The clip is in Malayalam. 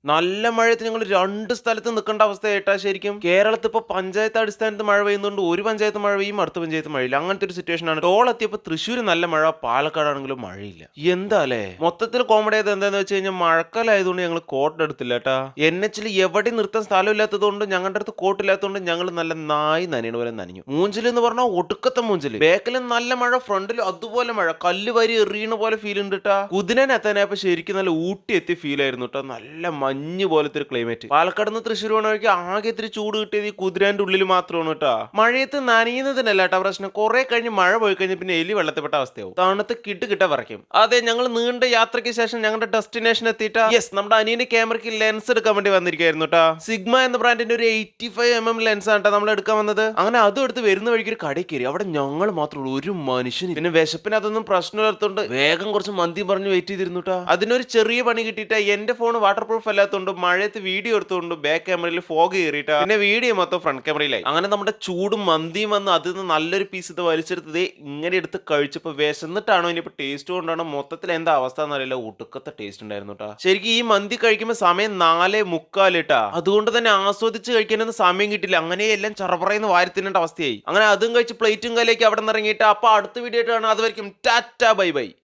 നല്ല മഴയത്ത് ഞങ്ങൾ 2 സ്ഥലത്ത് നിൽക്കേണ്ട അവസ്ഥയായിട്ടാ ശരിക്കും. കേരളത്തിൽ ഇപ്പൊ പഞ്ചായത്ത് അടിസ്ഥാനത്ത് മഴ പെയ്യുന്നുണ്ട്. ഒരു പഞ്ചായത്ത് മഴ പെയ്യും, അടുത്ത പഞ്ചായത്ത് മഴയില്ല. അങ്ങനത്തെ ഒരു സിറ്റുവേഷനാണ്. ടോൾ എത്തിയപ്പോൾ തൃശ്ശൂർ നല്ല മഴ, പാലക്കാടാണെങ്കിലും മഴയില്ല. എന്താല്ലേ? മൊത്തത്തിൽ കോമഡി ആയത് എന്താന്ന് വെച്ച് കഴിഞ്ഞാൽ മഴക്കാലമായതുകൊണ്ട് ഞങ്ങൾ കോട്ട് എടുത്തില്ല കേട്ടാ. NH എവിടെ നിർത്താൻ സ്ഥലമില്ലാത്തതുകൊണ്ട് ഞങ്ങളുടെ അടുത്ത് കോട്ടില്ലാത്തതുകൊണ്ട് ഞങ്ങൾ നല്ല നായി നനയണ പോലെ നനഞ്ഞു. മൂഞ്ചിൽ എന്ന് പറഞ്ഞാൽ ഒടുക്കത്തെ മൂഞ്ചില്. ബാക്കിലും നല്ല മഴ, ഫ്രണ്ടിലും അതുപോലെ മഴ. കല്ല് വാരി എറിയണ പോലെ ഫീൽ ഉണ്ട് കേട്ടാ. കുതിരനെ എത്താനായപ്പോ ശരിക്കും നല്ല ഊട്ടി എത്തിയ ഫീൽ ആയിരുന്നു കേട്ടോ. നല്ല മഞ്ഞ് പോലത്തെ ഒരു ക്ലൈമറ്റ്. പാലക്കാട് നിന്ന് തൃശ്ശൂർ പോണ വഴിക്ക് ആകെ ഇത്തിരി ചൂട് കിട്ടിയത് ഈ കുതിരാന്റെ ഉള്ളിൽ മാത്രമാണ് കേട്ടോ. മഴയത്ത് നനയുന്നതിനല്ല കേട്ടോ പ്രശ്നം. കുറെ കഴിഞ്ഞ് മഴ പോയി കഴിഞ്ഞ് പിന്നെ എലി വെള്ളത്തിൽപ്പെട്ട അവസ്ഥയാവും. തണുത്ത് കിട്ട വരയ്ക്കും. അതെ, ഞങ്ങൾ നീണ്ട യാത്രയ്ക്ക് ശേഷം ഞങ്ങളുടെ ഡെസ്റ്റിനേഷൻ എത്തിയിട്ടാ. യെസ്, നമ്മുടെ അനിയന്റെ ക്യാമറയ്ക്ക് ലെൻസ് എടുക്കാൻ വേണ്ടി വന്നിരിക്കായിരുന്നു കേട്ടോ. സിഗ്മ എന്ന ബ്രാൻഡിന്റെ ഒരു 85mm ലെൻസ് ആണ് നമ്മൾ എടുക്കാൻ വന്നത്. അങ്ങനെ അതും എടുത്ത് വരുന്ന വഴിക്ക് ഒരു കടയിൽ കയറി. അവിടെ ഞങ്ങൾ മാത്രമുള്ളൂ, ഒരു മനുഷ്യന്. പിന്നെ വിശപ്പിന് അതൊന്നും പ്രശ്നമില്ലാത്തതുകൊണ്ട് വേഗം കുറച്ച് മന്തി പറഞ്ഞ് വെയിറ്റ് ചെയ്തിരുന്നു കേട്ടോ. അതിനൊരു ചെറിയ പണി കിട്ടിയിട്ട് എന്റെ ഫോൺ വാട്ടർ പ്രൂഫ് അല്ലാത്തതുകൊണ്ട് മഴയത്ത് വീഡിയോ എടുത്തുകൊണ്ട് ബാക്ക് ക്യാമറയിൽ ഫോഗ് കയറിയിട്ടാ. പിന്നെ വീഡിയോ മൊത്തം ഫ്രണ്ട് ക്യാമറയിലായി. അങ്ങനെ നമ്മുടെ ചൂടും മന്തിയും വന്ന് അതിൽ നിന്ന് നല്ലൊരു പീസ് ഇത് വലിച്ചെടുത്തത് ഇങ്ങനെ എടുത്ത് കഴിച്ചപ്പോ വിശന്നിട്ടാണോ ഇനിയിപ്പോ ടേസ്റ്റ് കൊണ്ടാണോ മൊത്തത്തിൽ എന്താ അവസ്ഥ എന്നറിയില്ല, ഒടുക്കത്തെ ടേസ്റ്റ് ഉണ്ടായിരുന്നു കേട്ടോ. ശരിക്കും ഈ മന്തി കഴിക്കുമ്പോൾ സമയം 4:45 ട്ടാ. അതുകൊണ്ട് തന്നെ ആസ്വദിച്ച് കഴിക്കാനൊന്നും സമയം കിട്ടില്ല. അങ്ങനെ എല്ലാം ചറപറയെന്ന് വാരി തിന്നേണ്ട അവസ്ഥയായി. അങ്ങനെ അതും കഴിച്ച് പ്ലേറ്റും കലയ്ക്ക് അവിടെ നിന്ന് ഇറങ്ങിയിട്ട് അപ്പൊ അടുത്ത വീഡിയോ ആയിട്ടാണ്. അതുവരെയും ടാറ്റ ബൈ ബൈ.